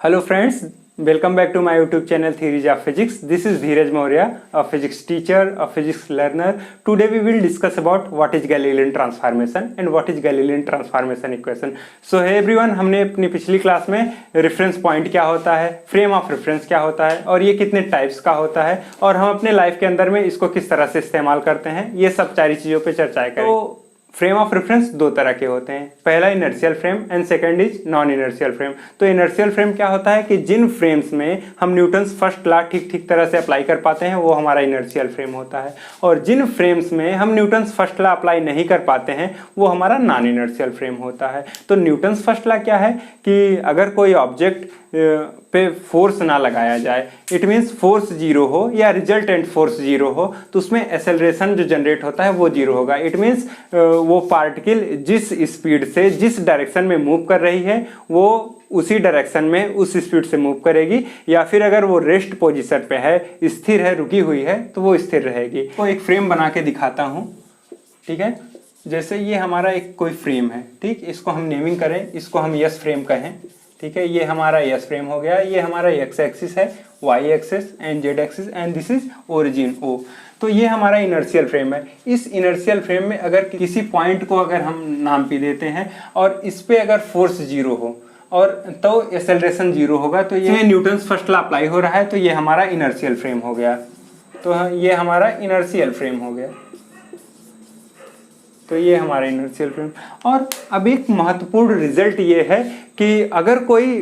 Hello friends, welcome back to my YouTube channel Theories of Physics. This is Dheeraj Maurya, a physics teacher, a physics learner. Today we will discuss about what is Galilean transformation and what is Galilean transformation equation. So hey everyone, हमने अपनी पिछली class में reference point क्या होता है, frame of reference क्या होता है और ये कितने टाइप्स का होता है और हम अपने लाइफ के अंदर में इसको किस तरह से इस्तेमाल करते हैं, ये सब सारी चीज़ों पे चर्चा करें। तो फ्रेम ऑफ रेफरेंस दो तरह के होते हैं, पहला inertial frame and second is non inertial frame. तो इनर्शियल फ्रेम क्या होता है कि जिन फ्रेम्स में हम न्यूटन्स फर्स्ट लॉ ठीक तरह से अप्लाई कर पाते हैं वो हमारा इनर्शियल फ्रेम होता है, और जिन फ्रेम्स में हम न्यूटन्स फर्स्ट लॉ अप्लाई नहीं कर पाते हैं वो हमारा नॉन इनर्शियल फ्रेम होता है। तो न्यूटन्स फर्स्ट लॉ क्या है कि अगर कोई ऑब्जेक्ट पे फोर्स ना लगाया जाए, इट मीन्स फोर्स जीरो हो या रिजल्टेंट फोर्स जीरो हो, तो उसमें एक्सेलरेशन जो जनरेट होता है वो जीरो होगा। इट मीन्स वो पार्टिकल जिस स्पीड से जिस डायरेक्शन में मूव कर रही है वो उसी डायरेक्शन में उस स्पीड से मूव करेगी, या फिर अगर वो रेस्ट पोजीशन पे है, स्थिर है, रुकी हुई है, तो वो स्थिर रहेगी। तो एक फ्रेम बना के दिखाता हूँ, ठीक है। जैसे ये हमारा एक कोई फ्रेम है, ठीक, इसको हम नेमिंग करें, इसको हम यस फ्रेम कहें, ठीक है। ये हमारा यस फ्रेम हो गया, ये हमारा एक्स एक्सिस है, Y axis and Z axis and this is origin O. तो ये हमारा इनर्शियल फ्रेम है। इस इनर्शियल फ्रेम में अगर किसी पॉइंट को अगर हम नाम पे देते हैं और इस पे अगर फोर्स जीरो हो और तो एक्सेलरेशन जीरो होगा, तो ये न्यूटन्स फर्स्ट लॉ अप्लाई हो रहा है, तो ये हमारा इनर्शियल फ्रेम हो गया। तो ये हमारा इनर्शियल फ्रेम हो गया, तो ये हमारा इनर्शियल फ्रेम। और अब एक महत्वपूर्ण रिजल्ट ये है कि अगर कोई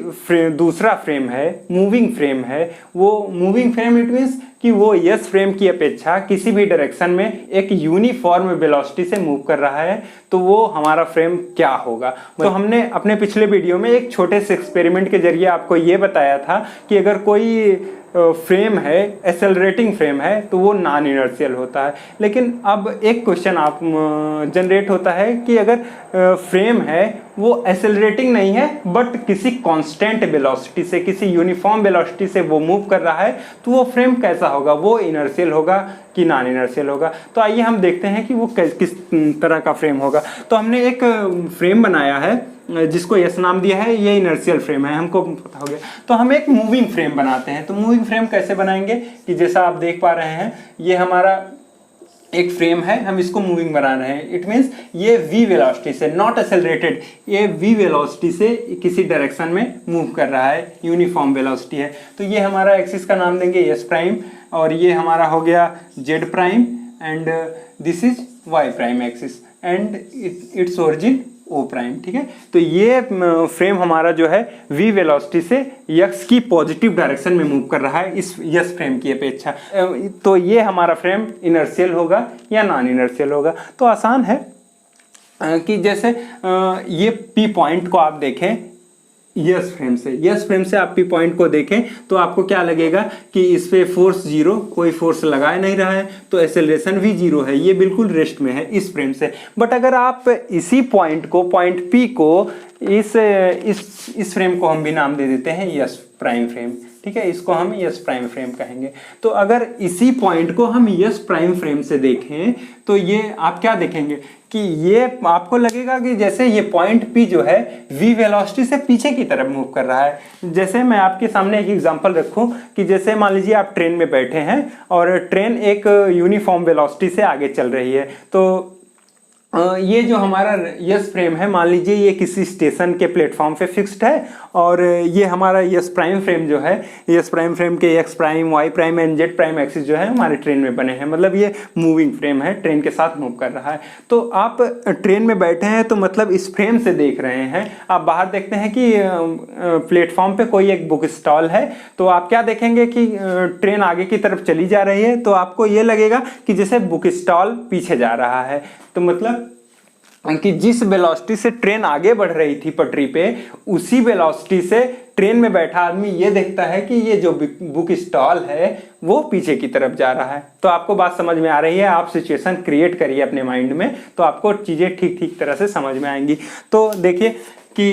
दूसरा फ्रेम है, मूविंग फ्रेम है, वो मूविंग फ्रेम इट मीन्स कि वो यस फ्रेम की अपेक्षा किसी भी डायरेक्शन में एक यूनिफॉर्म वेलोसिटी से मूव कर रहा है, तो वो हमारा फ्रेम क्या होगा। तो हमने अपने पिछले वीडियो में एक छोटे से एक्सपेरिमेंट के जरिए आपको ये बताया था कि अगर कोई फ्रेम है, एक्सेलरेटिंग फ्रेम है, तो वो नॉन इनर्शियल होता है। लेकिन अब एक क्वेश्चन आप जनरेट होता है कि अगर फ्रेम है वो एक्सेलरेटिंग नहीं है बट किसी कांस्टेंट वेलोसिटी से, किसी यूनिफॉर्म वेलोसिटी से वो मूव कर रहा है, तो वो फ्रेम कैसा होगा, वो इनर्शियल होगा कि नॉन इनर्शियल होगा। तो आइए हम देखते हैं कि वो किस तरह का फ्रेम होगा। तो हमने एक फ्रेम बनाया है जिसको यस नाम दिया है, ये इनर्शियल फ्रेम है, हमको पता हो गया। तो हम एक मूविंग फ्रेम बनाते हैं। तो मूविंग फ्रेम कैसे बनाएंगे कि जैसा आप देख पा रहे हैं, ये हमारा एक फ्रेम है, हम इसको मूविंग बना रहे हैं। इट मीन्स ये v वेलोसिटी से, नॉट एक्सेलरेटेड, ये v वेलोसिटी से किसी डायरेक्शन में मूव कर रहा है, यूनिफॉर्म वेलोसिटी है। तो ये हमारा एक्सिस का नाम देंगे s प्राइम, और ये हमारा हो गया z prime and this is y prime axis and it's origin O prime, ठीक है। तो ये फ्रेम हमारा जो है v वेलोसिटी से x की पॉजिटिव डायरेक्शन में मूव कर रहा है इस यस फ्रेम की अपेक्षा। तो ये हमारा फ्रेम इनर्शियल होगा या नॉन इनर्शियल होगा। तो आसान है कि जैसे ये p पॉइंट को आप देखें यस फ्रेम से आप पी पॉइंट को देखें तो आपको क्या लगेगा कि इस पे फोर्स जीरो, कोई फोर्स लगा नहीं रहा है, तो एक्सेलरेशन भी जीरो है, ये बिल्कुल रेस्ट में है इस फ्रेम से। बट अगर आप इसी पॉइंट को, पॉइंट पी को, इस फ्रेम को हम भी नाम दे देते हैं यस प्राइम फ्रेम, ठीक है, इसको हम यस प्राइम फ्रेम कहेंगे। तो अगर इसी पॉइंट को हम यस प्राइम फ्रेम से देखें तो ये आप क्या देखेंगे कि ये आपको लगेगा कि जैसे ये पॉइंट P जो है v वेलोसिटी से पीछे की तरफ मूव कर रहा है। जैसे मैं आपके सामने एक एग्जांपल रखूं कि जैसे मान लीजिए आप ट्रेन में बैठे हैं और ट्रेन एक यूनिफॉर्म वेलोसिटी से आगे चल रही है, तो ये जो हमारा यस फ्रेम है, मान लीजिए ये किसी स्टेशन के प्लेटफॉर्म पे फिक्स्ड है, और ये हमारा यस प्राइम फ्रेम जो है, यस प्राइम फ्रेम के X prime, Y prime and Z prime axis जो है हमारे ट्रेन में बने हैं, मतलब ये मूविंग फ्रेम है, ट्रेन के साथ मूव कर रहा है। तो आप ट्रेन में बैठे हैं तो मतलब इस फ्रेम से देख रहे हैं, आप बाहर देखते हैं कि प्लेटफॉर्म पे कोई एक बुक स्टॉल है, तो आप क्या देखेंगे कि ट्रेन आगे की तरफ चली जा रही है, तो आपको ये लगेगा कि जैसे बुक स्टॉल पीछे जा रहा है। तो मतलब कि जिस वेलोसिटी से ट्रेन आगे बढ़ रही थी पटरी पे, उसी वेलोसिटी से ट्रेन में बैठा आदमी ये देखता है कि ये जो बुक स्टॉल है वो पीछे की तरफ जा रहा है। तो आपको बात समझ में आ रही है, आप सिचुएशन क्रिएट करिए अपने माइंड में, तो आपको चीजें ठीक तरह से समझ में आएंगी। तो देखिए कि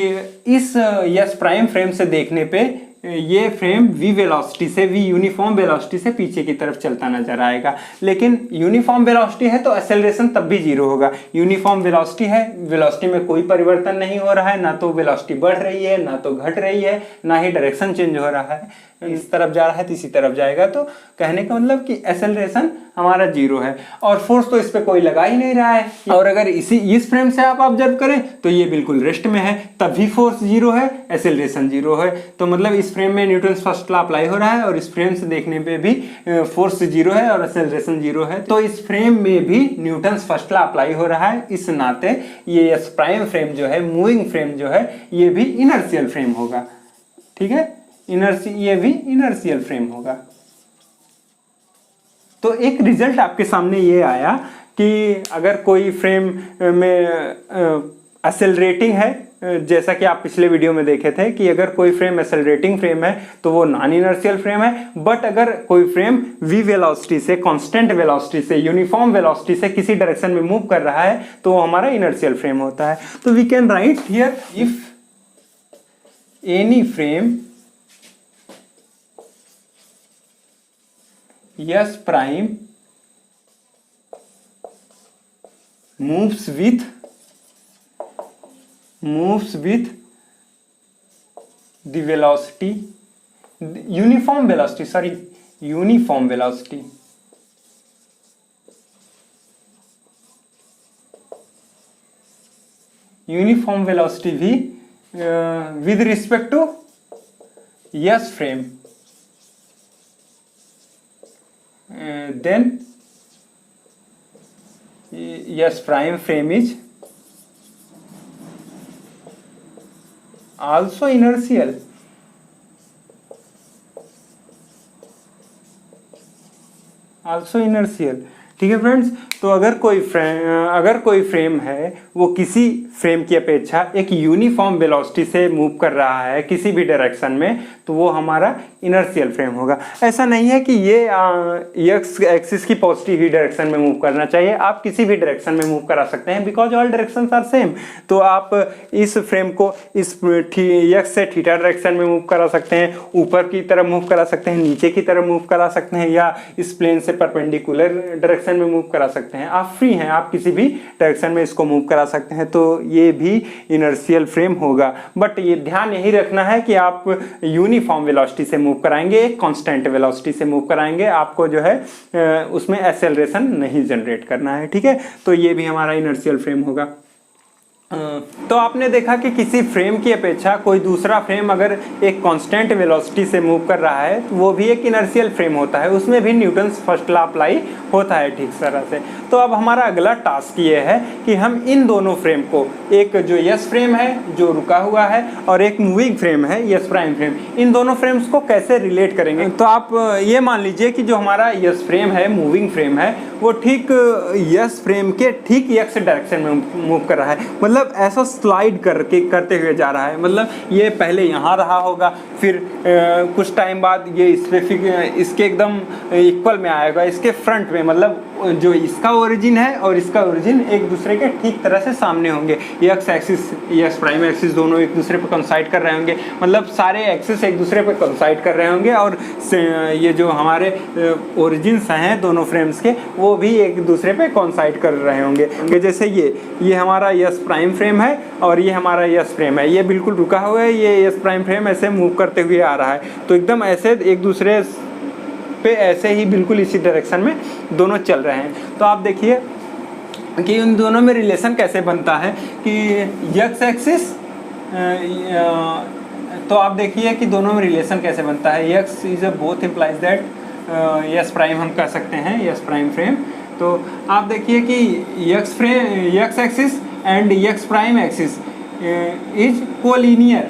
इस यस प्राइम फ्रेम से देखने पे ये फ्रेम v वेलोसिटी से, v यूनिफॉर्म वेलोसिटी से पीछे की तरफ चलता नजर आएगा। लेकिन यूनिफॉर्म वेलोसिटी है तो एक्सेलरेशन तब भी जीरो होगा। यूनिफॉर्म वेलोसिटी है, वेलोसिटी में कोई परिवर्तन नहीं हो रहा है, ना तो वेलोसिटी बढ़ रही है ना तो घट रही है, ना ही डायरेक्शन चेंज हो रहा है, इस तरफ जा रहा है तो इसी तरफ जाएगा। तो कहने का मतलब कि एक्सेलरेशन हमारा जीरो है और फोर्स तो इस पे कोई लगा ही नहीं रहा है। और अगर इस फ्रेम से आप ऑब्जर्व करें तो ये बिल्कुल रेस्ट में है, तब भी फोर्स जीरो है, एक्सेलरेशन जीरो है। तो मतलब इस फ्रेम में न्यूटन फर्स्ट लॉ अप्लाई हो रहा है और इस फ्रेम से देखने पे भी फोर्स जीरो है और एक्सेलरेशन जीरो है। तो इस फ्रेम में भी न्यूटन फर्स्ट लॉ अप्लाई हो रहा है। इस नाते ये एस प्राइम फ्रेम जो है, मूविंग फ्रेम जो है, ये भी इनर्शियल फ्रेम होगा। ठीक है, ये भी इनर्शियल फ्रेम होगा। तो एक रिजल्ट आपके सामने ये आया कि अगर कोई फ्रेम में एक्सेलरेटिंग है, जैसा कि आप पिछले वीडियो में देखे थे कि अगर कोई फ्रेम एक्सेलरेटिंग फ्रेम है तो वो नॉन इनर्शियल फ्रेम है। बट अगर कोई फ्रेम v वेलोसिटी से, कांस्टेंट वेलोसिटी से, यूनिफॉर्म वेलोसिटी से किसी डायरेक्शन में मूव कर रहा है तो वो हमारा इनर्शियल फ्रेम होता है। तो we can write here, if any frame S prime moves with the velocity, uniform velocity v with respect to S frame, then S prime frame is also inertial. ठीक है फ्रेंड्स। तो अगर कोई frame है वो किसी फ्रेम की अपेक्षा एक यूनिफॉर्म वेलोसिटी से मूव कर रहा है किसी भी डायरेक्शन में, तो वो हमारा इनर्शियल फ्रेम होगा। ऐसा नहीं है कि ये एक्स एक्सिस की पॉजिटिव ही डायरेक्शन में मूव करना चाहिए, आप किसी भी डायरेक्शन में मूव करा सकते हैं, because all directions are same. तो आप इस फ्रेम को इस एक्स से थीटा डायरेक्शन में मूव करा सकते हैं, ऊपर की तरफ मूव करा सकते हैं, नीचे की तरफ मूव करा सकते हैं, या इस प्लेन से परपेंडिकुलर डायरेक्शन में मूव करा सकते हैं। आप फ्री हैं, आप किसी भी डायरेक्शन में इसको मूव करा सकते हैं। तो ये भी इनर्शियल फ्रेम होगा। बट ये ध्यान यही रखना है कि आप यूनिफॉर्म वेलोसिटी से मूव कराएंगे, एक कांस्टेंट वेलोसिटी से मूव कराएंगे, आपको जो है उसमें एक्सेलरेशन नहीं जनरेट करना है। ठीक है, तो ये भी हमारा इनर्शियल फ्रेम होगा। तो आपने देखा कि किसी फ्रेम की अपेक्षा कोई दूसरा फ्रेम अगर एक कांस्टेंट वेलोसिटी से मूव कर रहा है तो वो भी एक इनर्शियल फ्रेम होता है, उसमें भी न्यूटन फर्स्ट लॉ अप्लाई होता है ठीक तरह से। तो अब हमारा अगला टास्क ये है कि हम इन दोनों फ्रेम को, एक जो यस फ्रेम है जो रुका हुआ है और एक मूविंग फ्रेम है यस प्राइम फ्रेम, इन दोनों फ्रेम्स को कैसे रिलेट करेंगे। तो आप ये मान लीजिए कि जो हमारा यस फ्रेम है, मूविंग फ्रेम है, वो ठीक यस फ्रेम के ठीक एक्स डायरेक्शन में मूव कर रहा है, मतलब ऐसा स्लाइड करते हुए जा रहा है। मतलब ये पहले यहाँ रहा होगा, फिर कुछ टाइम बाद ये इस पे इसके एकदम इक्वल में आएगा, इसके फ्रंट में, मतलब जो इसका ओरिजिन है और इसका ओरिजिन एक दूसरे के ठीक तरह से सामने होंगे। X axis, ex prime axis दोनों एक दूसरे पे कंसाइड कर रहे होंगे, मतलब सारे एक्सिस एक दूसरे पे कंसाइड कर रहे होंगे, और ये जो हमारे ओरिजिन्स हैं दोनों फ्रेम्स के, वो भी एक दूसरे पे कंसाइड कर रहे होंगे। जैसे ये हमारा यस प्राइम फ्रेम है और ये हमारा यस फ्रेम है, ये बिल्कुल रुका हुआ है, ये यस प्राइम फ्रेम ऐसे मूव करते हुए आ रहा है। तो एकदम ऐसे एक दूसरे पे ऐसे ही बिल्कुल इसी डायरेक्शन में दोनों चल रहे हैं। तो आप देखिए कि उन दोनों में रिलेशन कैसे बनता है कि एक्स एक्सिस, तो आप देखिए कि दोनों में रिलेशन कैसे बनता है। X is a both implies that yes prime हम कह सकते हैं, यस प्राइम फ्रेम। तो आप देखिए कि x axis and ex prime axis is collinear,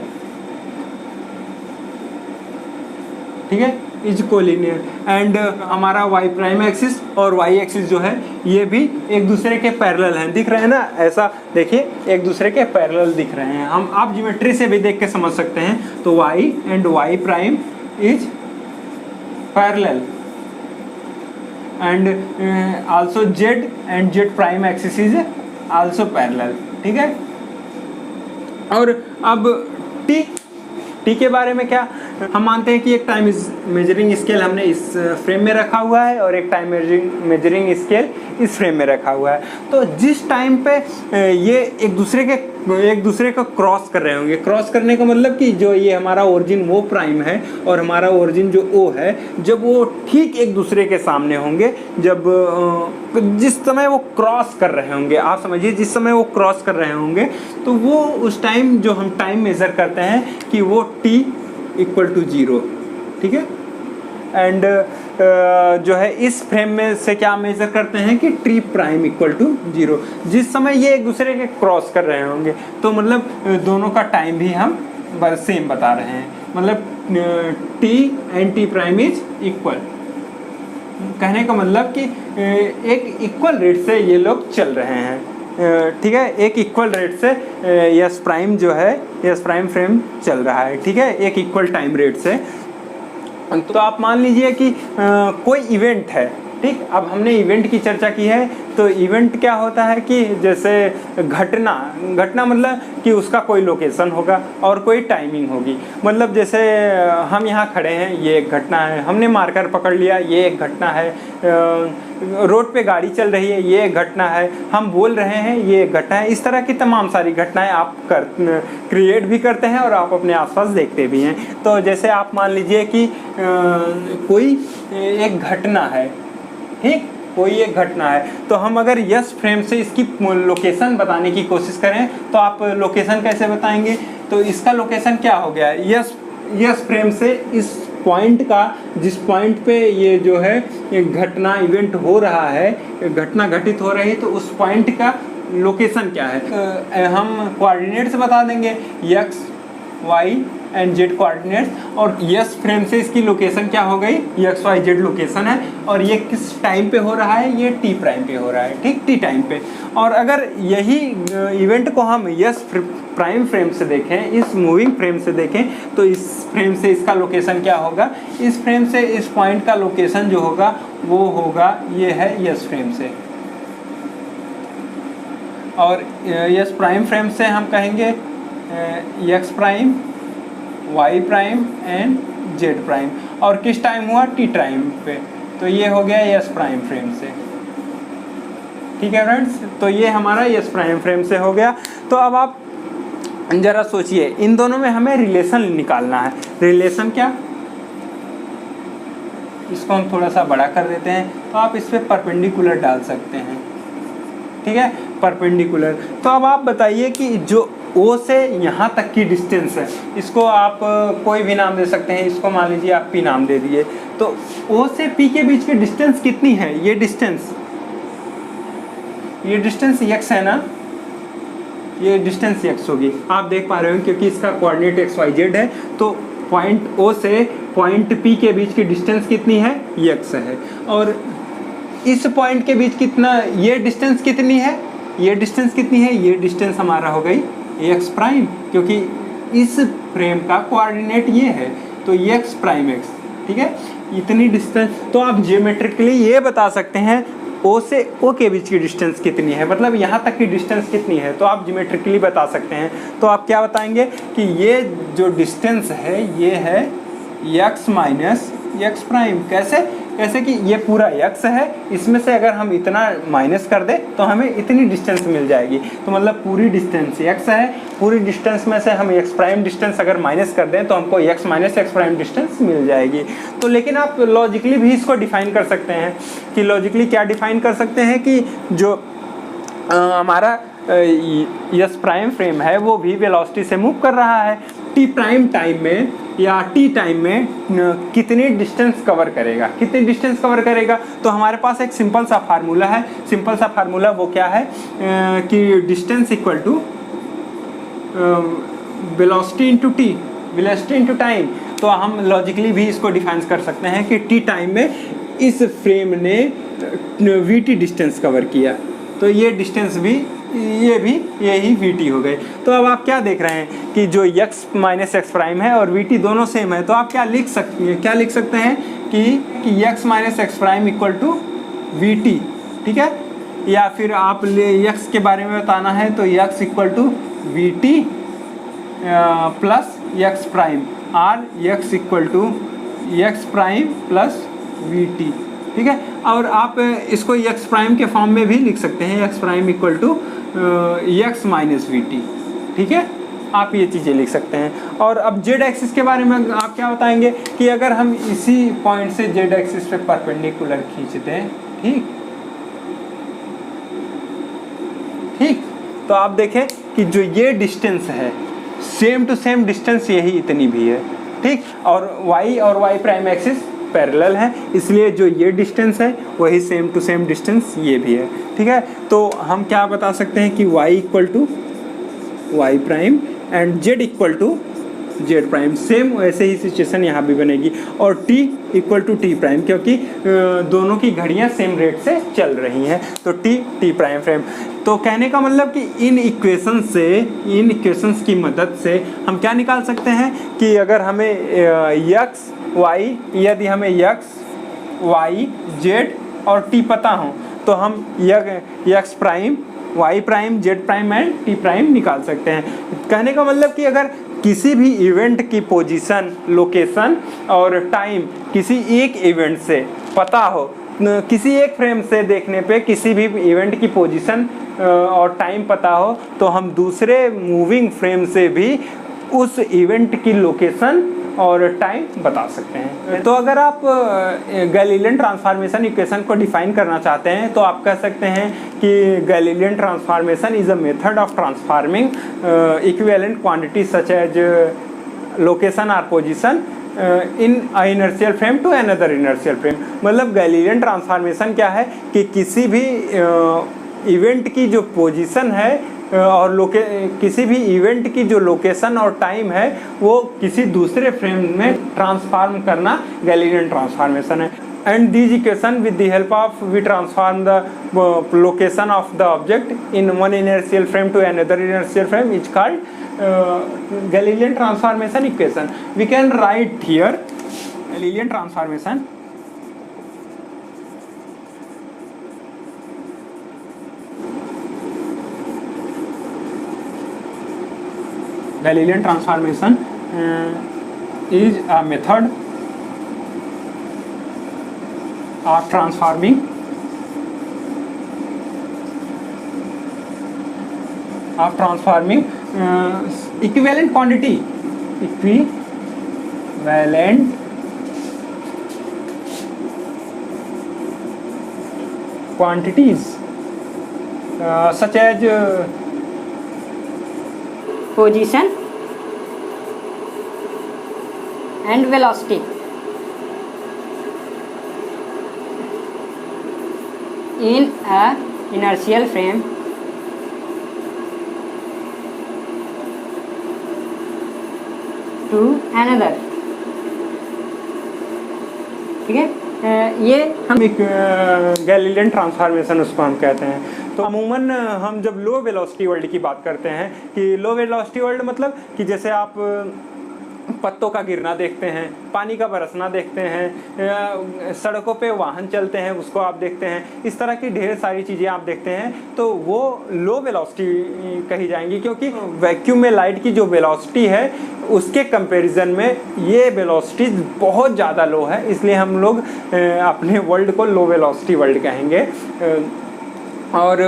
ठीक है, इज कोलिनियर, एंड हमारा वाई प्राइम एक्सिस और वाई एक्सिस जो है ये भी एक दूसरे के पैरेलल हैं। दिख रहे हैं ना, ऐसा देखिए एक दूसरे के पैरेलल दिख रहे हैं। हम आप ज्योमेट्री से भी देख के समझ सकते हैं। तो Y and Y prime is parallel, and also Z and Z prime axis is also parallel, ठीक है। और अब टी के बारे में क्या, हम मानते हैं कि एक टाइम मेजरिंग स्केल हमने इस फ्रेम में रखा हुआ है और एक टाइम मेजरिंग स्केल इस फ्रेम में रखा हुआ है। तो जिस टाइम पे ये एक दूसरे को क्रॉस कर रहे होंगे, क्रॉस करने का मतलब कि जो ये हमारा ओरिजिन वो प्राइम है और हमारा ओरिजिन जो ओ है, जब वो ठीक एक दूसरे के सामने होंगे, जब जिस समय वो क्रॉस कर रहे होंगे, आप समझिए जिस समय वो क्रॉस कर रहे होंगे, तो वो उस टाइम जो हम टाइम मेज़र करते हैं कि वो t इक्वल टू 0, ठीक है। एंड जो है इस फ्रेम में से क्या मेजर करते हैं कि t प्राइम इक्वल टू 0, जिस समय ये एक दूसरे के क्रॉस कर रहे होंगे, तो मतलब दोनों का टाइम भी हम सेम बता रहे हैं, मतलब t and t prime is equal. कहने का मतलब कि एक इक्वल रेट से ये लोग चल रहे हैं, ठीक है, एक इक्वल रेट से यस प्राइम जो है, यस प्राइम फ्रेम चल रहा है, ठीक है, एक इक्वल टाइम रेट से। तो आप मान लीजिए कि कोई इवेंट है, ठीक। अब हमने इवेंट की चर्चा की है, तो इवेंट क्या होता है कि जैसे घटना मतलब कि उसका कोई लोकेशन होगा और कोई टाइमिंग होगी। मतलब जैसे हम यहाँ खड़े हैं, ये एक घटना है, हमने मार्कर पकड़ लिया, ये एक घटना है, रोड पे गाड़ी चल रही है, ये एक घटना है, हम बोल रहे हैं, ये एक घटना है। इस तरह की तमाम सारी घटनाएं आप क्रिएट भी करते हैं और आप अपने आसपास देखते भी हैं। तो जैसे आप मान लीजिए कि कोई एक घटना है, ठीक, कोई एक घटना है, तो हम अगर यस फ्रेम से इसकी लोकेशन बताने की कोशिश करें तो आप लोकेशन कैसे बताएंगे? तो इसका लोकेशन क्या हो गया, यस फ्रेम से इस पॉइंट का, जिस पॉइंट पे ये जो है घटना इवेंट हो रहा है, घटना घटित हो रही है, तो उस पॉइंट का लोकेशन क्या है, हम कोऑर्डिनेट्स बता देंगे, x y and Z coordinates. और यस फ्रेम से इसकी लोकेशन क्या हो गई, एक्स वाई जेड लोकेशन है, और ये किस टाइम पे हो रहा है, ये टी प्राइम पे हो रहा है, ठीक, टी टाइम पे। और अगर यही इवेंट को हम यस प्राइम फ्रेम से देखें, इस मूविंग फ्रेम से देखें, तो इस फ्रेम से इसका लोकेशन क्या होगा, इस फ्रेम से इस पॉइंट का लोकेशन जो होगा वो होगा, ये है यस फ्रेम से। और यस प्राइम फ्रेम से हम कहेंगे X prime, Y prime and Z prime, और किस टाइम हुआ, टी टाइम पे, तो ये हो गया यस प्राइम फ्रेम से, ठीक है फ्रेंड्स। तो ये हमारा यस प्राइम फ्रेम से हो गया। तो अब आप जरा सोचिए, इन दोनों में हमें रिलेशन निकालना है। रिलेशन क्या, इसको हम थोड़ा सा बड़ा कर देते हैं, तो आप इस पर परपेंडिकुलर डाल सकते हैं, ठीक है, परपेंडिकुलर। तो अब आप बताइए कि जो O से यहाँ तक की डिस्टेंस है, इसको आप कोई भी नाम दे सकते हैं, इसको मान लीजिए आप P नाम दे दिए। तो O से P के बीच की डिस्टेंस कितनी है, ये डिस्टेंस x है ना, ये डिस्टेंस x होगी, आप देख पा रहे हो क्योंकि इसका कोऑर्डिनेट x y z है। तो पॉइंट O से पॉइंट P के बीच की डिस्टेंस कितनी है, x है। और इस पॉइंट के बीच कितना, ये डिस्टेंस कितनी है, ये डिस्टेंस कितनी है, ये डिस्टेंस हमारा हो गई एक्स प्राइम, क्योंकि इस फ्रेम का कोऑर्डिनेट ये है, तो एक्स प्राइम एक्स, ठीक है, इतनी डिस्टेंस। तो आप जियोमेट्रिकली ये बता सकते हैं O से O के बीच की डिस्टेंस कितनी है, मतलब यहाँ तक की डिस्टेंस कितनी है, तो आप जियोमेट्रिकली बता सकते हैं। तो आप क्या बताएंगे कि ये जो डिस्टेंस है ये है x माइनस एक्स प्राइम। कैसे कि ये पूरा x है, इसमें से अगर हम इतना माइनस कर दें तो हमें इतनी डिस्टेंस मिल जाएगी। तो मतलब पूरी डिस्टेंस x है, पूरी डिस्टेंस में से हम एक्स प्राइम डिस्टेंस अगर माइनस कर दें तो हमको x minus x prime distance मिल जाएगी। तो लेकिन आप लॉजिकली भी इसको डिफाइन कर सकते हैं, कि लॉजिकली क्या डिफाइन कर सकते हैं कि जो हमारा यस प्राइम फ्रेम है वो v वेलोसिटी से मूव कर रहा है, टी प्राइम टाइम में या टी टाइम में कितनी डिस्टेंस कवर करेगा, कितनी डिस्टेंस कवर करेगा। तो हमारे पास एक सिंपल सा फार्मूला है, सिंपल सा फार्मूला वो क्या है कि distance equal to velocity into T, velocity into time. तो हम लॉजिकली भी इसको डिफाइन कर सकते हैं कि टी टाइम में इस फ्रेम ने वी टी डिस्टेंस कवर किया, तो ये डिस्टेंस भी, ये भी यही वी टी हो गए। तो अब आप क्या देख रहे हैं कि जो x माइनस एक्स प्राइम है और वी टी दोनों सेम है, तो आप क्या लिख सकते हैं कि x minus x prime equal to V T, ठीक है। या फिर आप x के बारे में बताना है तो x equal to V T plus X prime. Or X equal to X prime plus V T, ठीक है। और आप इसको एक्स प्राइम के फॉर्म में भी लिख सकते हैं, X prime equal to X minus V T, ठीक है। आप ये चीज़ें लिख सकते हैं। और अब जेड एक्सिस के बारे में आप क्या बताएंगे कि अगर हम इसी पॉइंट से जेड एक्सिस पे परपेंडिकुलर खींचते हैं, ठीक ठीक, तो आप देखें कि जो ये डिस्टेंस है सेम टू सेम डिस्टेंस यही इतनी भी है, ठीक। और y प्राइम एक्सिस पैरेलल है, इसलिए जो ये डिस्टेंस है वही सेम टू सेम डिस्टेंस ये भी है, ठीक है। तो हम क्या बता सकते हैं कि y equal to Y prime and z equal to Z prime, same वैसे ही सिचुएशन यहाँ भी बनेगी। और t equal to T prime, क्योंकि दोनों की घड़ियाँ सेम रेट से चल रही हैं, तो टी प्राइम फ्रेम। तो कहने का मतलब कि इन इक्वेशंस की मदद से हम क्या निकाल सकते हैं कि अगर हमें एक्स वाई, यदि हमें एक्स वाई जेड और टी पता हो तो हम x prime Y prime Z prime and T prime निकाल सकते हैं। कहने का मतलब कि अगर किसी भी इवेंट की पोजीशन, लोकेशन और टाइम किसी एक इवेंट से पता हो, किसी एक फ्रेम से देखने पे किसी भी इवेंट की पोजीशन और टाइम पता हो, तो हम दूसरे मूविंग फ्रेम से भी उस इवेंट की लोकेशन और टाइम बता सकते हैं। तो अगर आप गैलीलियन ट्रांसफॉर्मेशन इक्वेशन को डिफाइन करना चाहते हैं तो आप कह सकते हैं कि Galilean transformation is a method of transforming equivalent quantity such as location और position in inertial frame to another inertial frame. मतलब गैलीलियन ट्रांसफॉर्मेशन क्या है कि किसी भी इवेंट की जो पोजीशन है और किसी भी इवेंट की जो लोकेशन और टाइम है वो किसी दूसरे फ्रेम में ट्रांसफॉर्म करना गैलीलियन ट्रांसफॉर्मेशन है। And this equation with the help of we transform the location of the object in one inertial frame to another inertial frame is called Galilean transformation equation. We can write here Galilean transformation Galilean transformation is a method of transforming equivalent quantity, equivalent quantities such as position and velocity in a inertial frame to another, ठीक है। ये हम एक Galilean transformation उसको हम कहते हैं। तो अमूमन हम जब लो वेलोसिटी वर्ल्ड की बात करते हैं कि लो वेलोसिटी वर्ल्ड मतलब कि जैसे आप पत्तों का गिरना देखते हैं, पानी का बरसना देखते हैं, सड़कों पे वाहन चलते हैं उसको आप देखते हैं, इस तरह की ढेर सारी चीज़ें आप देखते हैं, तो वो लो वेलोसिटी कही जाएंगी। क्योंकि वैक्यूम में लाइट की जो वेलोसिटी है उसके कंपैरिजन में ये वेलोसिटी बहुत ज़्यादा लो है, इसलिए हम लोग अपने वर्ल्ड को लो वेलोसिटी वर्ल्ड कहेंगे। और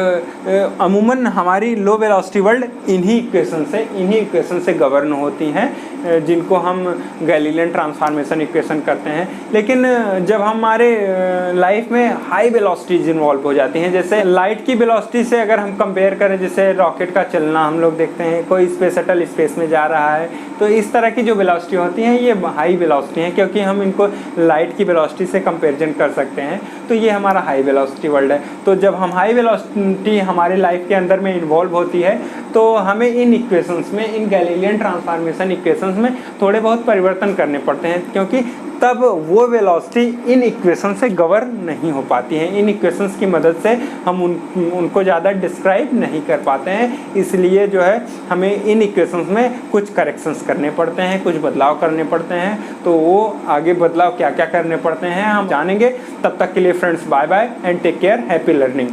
अमूमन हमारी लो वेलोसिटी वर्ल्ड इन्हीं इक्वेशन से गवर्न होती हैं, जिनको हम गैलीलियन ट्रांसफॉर्मेशन इक्वेशन करते हैं। लेकिन जब हमारे लाइफ में हाई वेलोसिटीज इन्वॉल्व हो जाती हैं, जैसे लाइट की वेलोसिटी से अगर हम कंपेयर करें, जैसे रॉकेट का चलना हम लोग देखते हैं, कोई स्पेस शटल स्पेस में जा रहा है, तो इस तरह की जो वेलोसिटी होती हैं ये हाई वेलोसिटी हैं, क्योंकि हम इनको लाइट की वेलोसिटी से कंपेरिजन कर सकते हैं। तो ये हमारा हाई वेलोसिटी वर्ल्ड है। तो जब हम हाई वेलोसिटी हमारे लाइफ के अंदर में इन्वॉल्व होती है तो हमें इन इक्वेशंस में, इन गैलीलियन ट्रांसफॉर्मेशन इक्वेशंस में थोड़े बहुत परिवर्तन करने पड़ते हैं, क्योंकि तब वो वेलोसिटी इन इक्वेशन से गवर्न नहीं हो पाती है। इन इक्वेशंस की मदद से हम उनको ज़्यादा डिस्क्राइब नहीं कर पाते हैं, इसलिए जो है हमें इन इक्वेशंस में कुछ करेक्शंस करने पड़ते हैं, कुछ बदलाव करने पड़ते हैं। तो वो आगे बदलाव क्या क्या करने पड़ते हैं हम जानेंगे। तब तक के लिए friends bye bye and take care, happy learning.